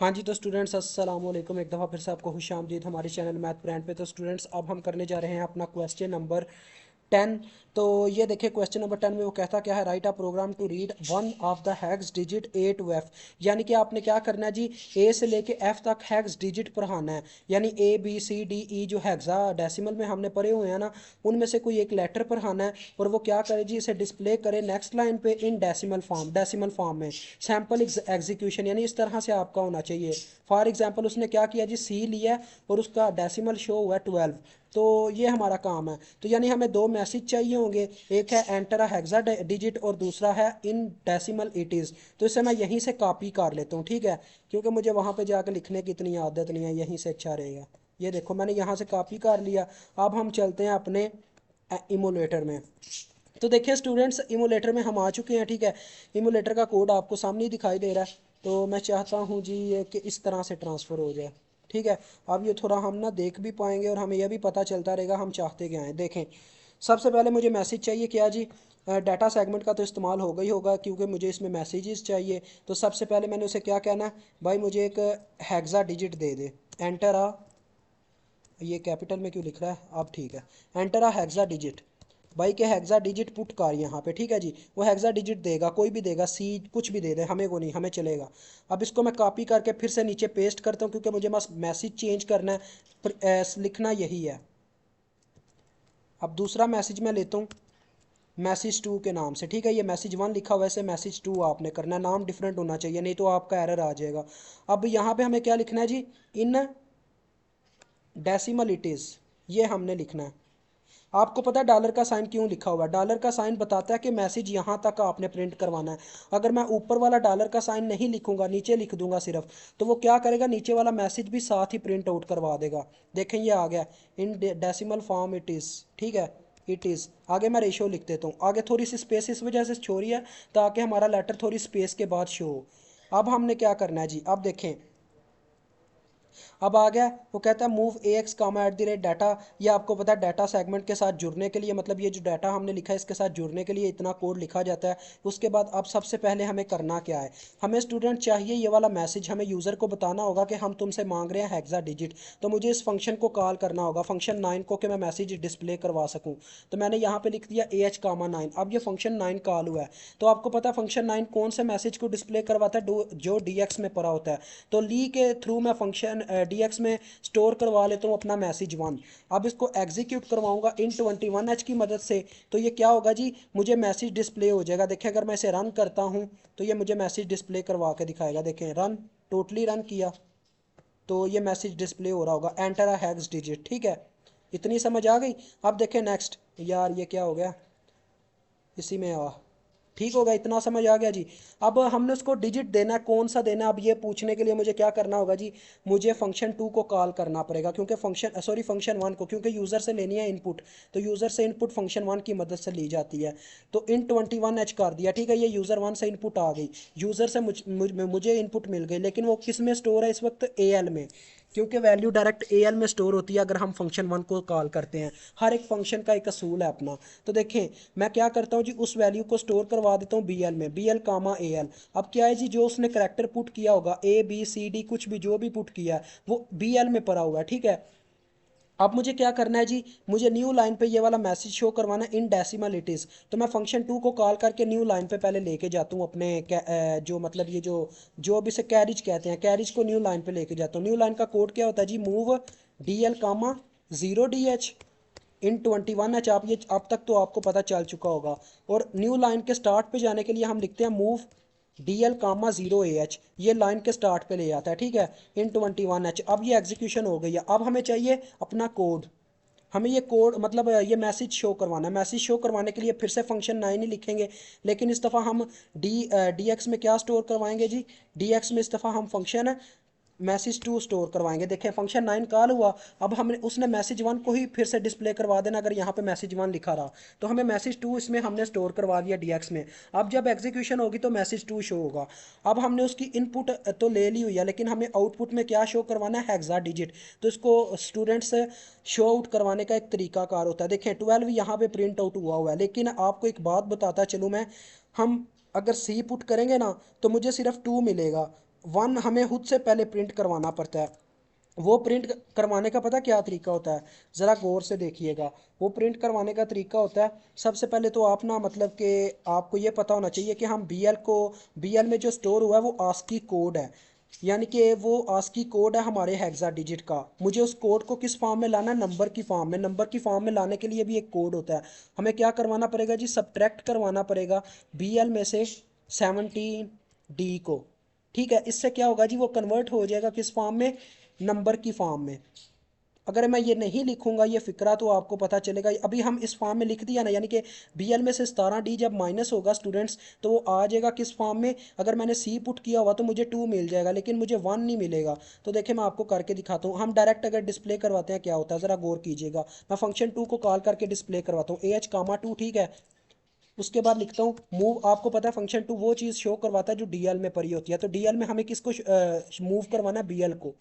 हाँ जी, तो स्टूडेंट्स अस्सलाम वालेकुम। एक दफ़ा फिर से आपको खुशामदीद हमारे चैनल मैथ ब्रांड पे। तो स्टूडेंट्स अब हम करने जा रहे हैं अपना क्वेश्चन नंबर 10। तो ये देखिए क्वेश्चन नंबर 10 में वो कहता क्या है, write a program to read one of the hex digit A to F. यानी कि आपने क्या करना है जी, ए से लेके एफ तक हैग्स डिजिट पढ़ाना है। यानी A B C D E जो हैग्सा डेसिमल में हमने पढ़े हुए हैं ना, उनमें से कोई एक लेटर पढ़ाना है और वो क्या करे जी, इसे डिस्प्ले करे नेक्स्ट लाइन पे इन डेसिमल फॉर्म में। सैम्पल एग्जीक्यूशन यानी इस तरह से आपका होना चाहिए। फॉर एग्जाम्पल उसने क्या किया जी, सी लिया और उसका डेसिमल शो हुआ 12। तो ये हमारा काम है। तो यानी हमें दो मैसेज चाहिए होंगे, एक है एंटर अ हेक्सा डिजिट और दूसरा है इन डेसिमल इट इज़। तो इसे मैं यहीं से कॉपी कर लेता हूँ, ठीक है, क्योंकि मुझे वहाँ पे जाकर लिखने की इतनी आदत नहीं है, यहीं से अच्छा रहेगा। ये देखो मैंने यहाँ से कॉपी कर लिया। अब हम चलते हैं अपने इमोलेटर में। तो देखिए स्टूडेंट्स, इमोलेटर में हम आ चुके हैं, ठीक है। इमोलेटर का कोड आपको सामने ही दिखाई दे रहा है। तो मैं चाहता हूँ जी ये कि इस तरह से ट्रांसफ़र हो जाए, ठीक है। अब ये थोड़ा हम ना देख भी पाएंगे और हमें यह भी पता चलता रहेगा हम चाहते क्या हैं। देखें, सबसे पहले मुझे मैसेज चाहिए क्या जी, डाटा सेगमेंट का तो इस्तेमाल होगा ही होगा क्योंकि मुझे इसमें मैसेजेस चाहिए। तो सबसे पहले मैंने उसे क्या कहना है, भाई मुझे एक हेक्सा डिजिट दे दे। एंटर आ, ये कैपिटल में क्यों लिख रहा है, अब ठीक है। एंटर आ हेक्सा डिजिट, भाई के हेक्सा डिजिट पुट कर यहाँ पे, ठीक है जी। वो हेक्सा डिजिट देगा, कोई भी देगा, सी कुछ भी दे दे, हमें को नहीं, हमें चलेगा। अब इसको मैं कॉपी करके फिर से नीचे पेस्ट करता हूँ क्योंकि मुझे बस मैसेज चेंज करना है, लिखना यही है। अब दूसरा मैसेज मैं लेता हूँ मैसेज टू के नाम से, ठीक है। ये मैसेज वन लिखा हुआ है, ऐसे मैसेज टू आपने करना है, नाम डिफरेंट होना चाहिए नहीं तो आपका एरर आ जाएगा। अब यहाँ पे हमें क्या लिखना है जी, इन डेसिमल इट इज़, ये हमने लिखना है। आपको पता है डॉलर का साइन क्यों लिखा हुआ है? डॉलर का साइन बताता है कि मैसेज यहाँ तक आपने प्रिंट करवाना है। अगर मैं ऊपर वाला डॉलर का साइन नहीं लिखूंगा, नीचे लिख दूंगा सिर्फ, तो वो क्या करेगा, नीचे वाला मैसेज भी साथ ही प्रिंट आउट करवा देगा। देखें ये आ गया, in decimal form it is, ठीक है, इट इज़। आगे मैं रेशो लिख देता हूँ, आगे थोड़ी सी स्पेस इस वजह से छोड़ी है ताकि हमारा लेटर थोड़ी स्पेस के बाद शो हो। अब हमने क्या करना है जी, अब देखें, अब आ गया। वो कहता है move A X comma at the rate data. ये आपको पता है डाटा सेगमेंट के साथ जुड़ने के लिए, मतलब ये जो डाटा हमने लिखा है इसके साथ जुड़ने के लिए इतना कोड लिखा जाता है। उसके बाद अब सबसे पहले हमें करना क्या है, हमें स्टूडेंट चाहिए ये वाला मैसेज, हमें यूज़र को बताना होगा कि हम तुमसे मांग रहे हैं हेक्सा डिजिट। तो मुझे इस फंक्शन को कॉल करना होगा, फंक्शन 9 को, कि मैं मैसेज डिस्प्ले करवा सकूँ। तो मैंने यहाँ पे लिख दिया ए एच कामा 9। अब ये फंक्शन 9 कॉल हुआ है। तो आपको पता है फंक्शन 9 कौन से मैसेज को डिस्प्ले करवाता है, जो डी एक्स में पड़ा होता है। तो ली के थ्रू मैं फंक्शन डी एक्स में स्टोर करवा लेता हूँ अपना मैसेज वन। अब इसको एग्जीक्यूट करवाऊंगा इन 21H की मदद से। तो ये क्या होगा जी, मुझे मैसेज डिस्प्ले हो जाएगा। देखिए अगर मैं इसे रन करता हूँ तो ये मुझे मैसेज डिस्प्ले करवा के दिखाएगा। देखें रन, टोटली रन किया तो ये मैसेज डिस्प्ले हो रहा होगा, एंटर अ हैश डिजिट, ठीक है। इतनी समझ आ गई। अब देखें नेक्स्ट, यार ये क्या हो गया, इसी में आ, ठीक होगा, इतना समझ आ गया जी। अब हमने उसको डिजिट देना है, कौन सा देना है, अब ये पूछने के लिए मुझे क्या करना होगा जी, मुझे फंक्शन टू को कॉल करना पड़ेगा क्योंकि फंक्शन वन को, क्योंकि यूज़र से लेनी है इनपुट। तो यूज़र से इनपुट फंक्शन वन की मदद से ली जाती है। तो इन 21H कर दिया, ठीक है। ये यूज़र वन से इनपुट आ गई, यूज़र से मुझे इनपुट मिल गई, लेकिन वो किस में स्टोर है इस वक्त, ए एल में, क्योंकि वैल्यू डायरेक्ट ए एल में स्टोर होती है अगर हम फंक्शन वन को कॉल करते हैं। हर एक फंक्शन का एक असूल है अपना। तो देखें मैं क्या करता हूँ जी, उस वैल्यू को स्टोर करवा देता हूँ बी एल में, B L comma A L. अब क्या है जी, जो उसने करेक्टर पुट किया होगा, ए बी सी डी कुछ भी जो भी पुट किया है वो बी एल में पड़ा हुआ है, ठीक है। अब मुझे क्या करना है जी, मुझे न्यू लाइन पे ये वाला मैसेज शो करवाना है इन डेसिमल इट इज़। तो मैं फंक्शन टू को कॉल करके न्यू लाइन पे पहले लेके जाता हूँ अपने जो मतलब ये जो भी इसे कैरिज कहते हैं, कैरिज को न्यू लाइन पे लेके जाता हूँ। न्यू लाइन का कोड क्या होता है जी, मूव डी एल कामा 0DH इन 21H। आप ये अब तक तो आपको पता चल चुका होगा। और न्यू लाइन के स्टार्ट पे जाने के लिए हम लिखते हैं मूव डी एल कामा 0AH। ये लाइन के स्टार्ट पे ले जाता है, ठीक है, इन 21H। अब ये एग्जीक्यूशन हो गई है। अब हमें चाहिए अपना कोड, हमें ये कोड मतलब ये मैसेज शो करवाना है। मैसेज शो करवाने के लिए फिर से फंक्शन 9 ही लिखेंगे, लेकिन इस दफ़ा हम डी एक्स में क्या स्टोर करवाएंगे जी, डी एक्स में इस दफ़ा हम फंक्शन मैसेज टू स्टोर करवाएंगे। देखें फंक्शन 9 कॉल हुआ। अब हमने उसने मैसेज वन को ही फिर से डिस्प्ले करवा देना, अगर यहाँ पे मैसेज वन लिखा रहा तो हमें मैसेज टू इसमें हमने स्टोर करवा दिया डीएक्स में। अब जब एग्जीक्यूशन होगी तो मैसेज टू शो होगा। अब हमने उसकी इनपुट तो ले ली हुई है, लेकिन हमें आउटपुट में क्या शो करवाना है, हेक्सा डिजिट। तो इसको स्टूडेंट्स शो आउट करवाने का एक तरीका कार होता है। देखें 12 यहाँ पे प्रिंट आउट हुआ है, लेकिन आपको एक बात बताता चलूँ मैं, हम अगर सी पुट करेंगे ना तो मुझे सिर्फ टू मिलेगा। वन हमें खुद से पहले प्रिंट करवाना पड़ता है। वो प्रिंट करवाने का पता क्या तरीका होता है, ज़रा गौर से देखिएगा। वो प्रिंट करवाने का तरीका होता है, सबसे पहले तो आप ना मतलब कि आपको ये पता होना चाहिए कि हम बीएल को, बीएल में जो स्टोर हुआ है वो आस्की कोड है, यानी कि वो आस्की कोड है हमारे हेक्सा डिजिट का। मुझे उस कोड को किस फॉर्म में लाना है, नंबर की फॉर्म में। नंबर की फॉर्म में लाने के लिए भी एक कोड होता है। हमें क्या करवाना पड़ेगा जी, सब्ट्रैक्ट करवाना पड़ेगा बीएल में से 17D को। ठीक है, इससे क्या होगा जी, वो कन्वर्ट हो जाएगा किस फॉर्म में, नंबर की फॉर्म में। अगर मैं ये नहीं लिखूंगा ये फिक्रा तो आपको पता चलेगा, अभी हम इस फॉर्म में लिख दिया ना, यानी कि बीएल में से 17D जब माइनस होगा स्टूडेंट्स तो वो आ जाएगा किस फॉर्म में। अगर मैंने सी पुट किया हुआ तो मुझे 2 मिल जाएगा, लेकिन मुझे 1 नहीं मिलेगा। तो देखिए मैं आपको करके दिखाता हूँ, हम डायरेक्ट अगर डिस्प्ले करवाते हैं क्या होता है, ज़रा गौर कीजिएगा। मैं फंक्शन 2 को कॉल करके डिस्प्ले करवाता हूँ, AH, 2, ठीक है। उसके बाद लिखता हूँ मूव। आपको पता है फंक्शन 2 वो चीज़ शो करवाता है जो डीएल में पड़ी होती है। तो डीएल में हमें किसको मूव करवाना है, बीएल को।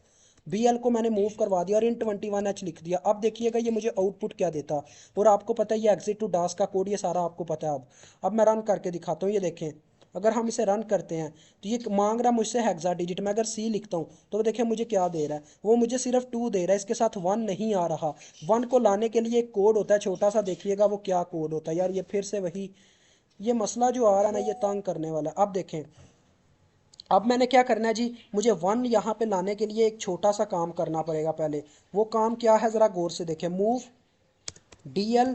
बीएल को मैंने मूव करवा दिया और इन 21H लिख दिया। अब देखिएगा ये मुझे आउटपुट क्या देता। और आपको पता है ये एग्जिट टू डास का कोड, ये सारा आपको पता है। अब मैं रन करके दिखाता हूँ, ये देखें। अगर हम इसे रन करते हैं तो ये मांग रहा है मुझसे हेक्सा डिजिट। मैं अगर सी लिखता हूँ तो देखिए मुझे क्या दे रहा है, वो मुझे सिर्फ 2 दे रहा है, इसके साथ 1 नहीं आ रहा। 1 को लाने के लिए एक कोड होता है छोटा सा, देखिएगा वो क्या कोड होता है। यार ये फिर से वही, ये मसला जो आ रहा है ना, ये तंग करने वाला है। अब देखें, अब मैंने क्या करना है जी, मुझे 1 यहाँ पे लाने के लिए एक छोटा सा काम करना पड़ेगा पहले। वो काम क्या है, ज़रा गौर से देखें। Move DL,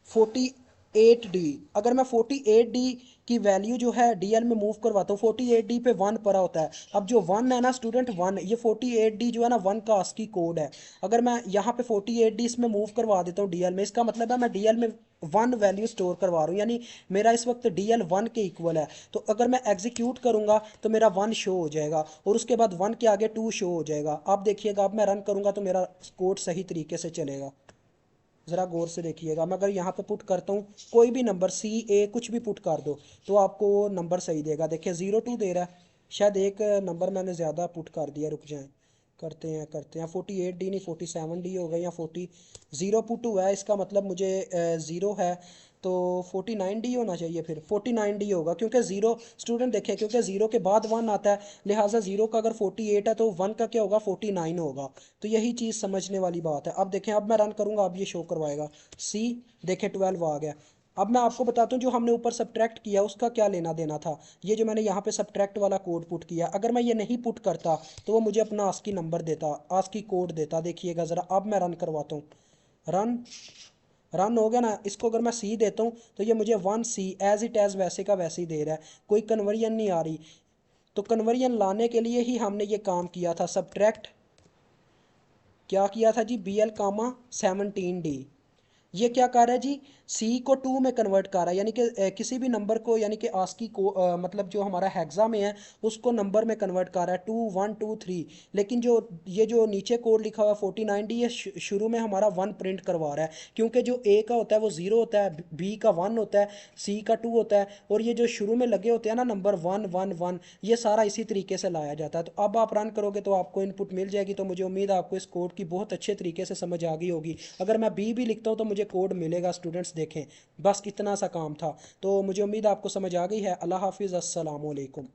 48D। अगर मैं 48D की वैल्यू जो है DL में मूव करवाता हूँ, 48D पे 1 पड़ा होता है। अब जो 1 है ना स्टूडेंट, 1, ये 48D जो है ना 1 का ASCII कोड है। अगर मैं यहाँ पे 48D इसमें मूव करवा देता हूँ DL में, इसका मतलब है मैं DL में 1 वैल्यू स्टोर करवा रहा हूँ, यानी मेरा इस वक्त DL 1 के इक्वल है। तो अगर मैं एग्जीक्यूट करूँगा तो मेरा 1 शो हो जाएगा और उसके बाद 1 के आगे 2 शो हो जाएगा। अब देखिएगा, अब मैं रन करूँगा तो मेरा कोड सही तरीके से चलेगा। ज़रा गौर से देखिएगा, मैं अगर यहाँ पे पुट करता हूँ कोई भी नंबर CA कुछ भी पुट कर दो तो आपको नंबर सही देगा। देखिए 02 दे रहा है, शायद एक नंबर मैंने ज़्यादा पुट कर दिया, रुक जाएं, करते हैं 48D नहीं 47D हो गया, या 0 पुट हुआ है, इसका मतलब मुझे 0 है तो 49D होना चाहिए। फिर 49D होगा क्योंकि ज़ीरो, स्टूडेंट देखिए क्योंकि ज़ीरो के बाद 1 आता है, लिहाजा ज़ीरो का अगर 48 है तो 1 का क्या होगा, 49 होगा। तो यही चीज़ समझने वाली बात है। अब देखें, अब मैं रन करूँगा, अब ये शो करवाएगा सी, देखें 12 आ गया। अब मैं आपको बताता हूँ जो हमने ऊपर सब्ट्रैक्ट किया उसका क्या लेना देना था। ये जो मैंने यहाँ पे सब्ट्रैक्ट वाला कोड पुट किया, अगर मैं ये नहीं पुट करता तो वो मुझे अपना आस्की नंबर देता, आस्की कोड देता। देखिएगा ज़रा, अब मैं रन करवाता हूँ। रन, रन हो गया ना। इसको अगर मैं सी देता हूँ तो ये मुझे 1C एज इट एज वैसे का वैसे ही दे रहा है, कोई कन्वर्जन नहीं आ रही। तो कन्वर्जन लाने के लिए ही हमने ये काम किया था, सब्ट्रैक्ट क्या किया था जी, BL, 17D। ये क्या कर रहा है जी, सी को 2 में कन्वर्ट कर रहा है, यानी कि किसी भी नंबर को, यानी कि आस्की को मतलब जो हमारा हेक्सा में है उसको नंबर में कन्वर्ट कर रहा है, 2 1 2 3। लेकिन जो ये जो नीचे कोड लिखा हुआ है 49D, ये शुरू में हमारा 1 प्रिंट करवा रहा है, क्योंकि जो ए का होता है वो 0 होता है, बी का 1 होता है, सी का 2 होता है, और ये जो शुरू में लगे होते हैं ना नंबर 1 1 1, ये सारा इसी तरीके से लाया जाता है। तो अब आप रन करोगे तो आपको इनपुट मिल जाएगी। तो मुझे उम्मीद है आपको इस कोड की बहुत अच्छे तरीके से समझ आ गई होगी। अगर मैं बी भी लिखता हूँ तो मुझे कोड मिलेगा स्टूडेंट्स, देखें बस कितना सा काम था। तो मुझे उम्मीद है आपको समझ आ गई है। अल्लाह हाफिज़, अस्सलाम वालेकुम।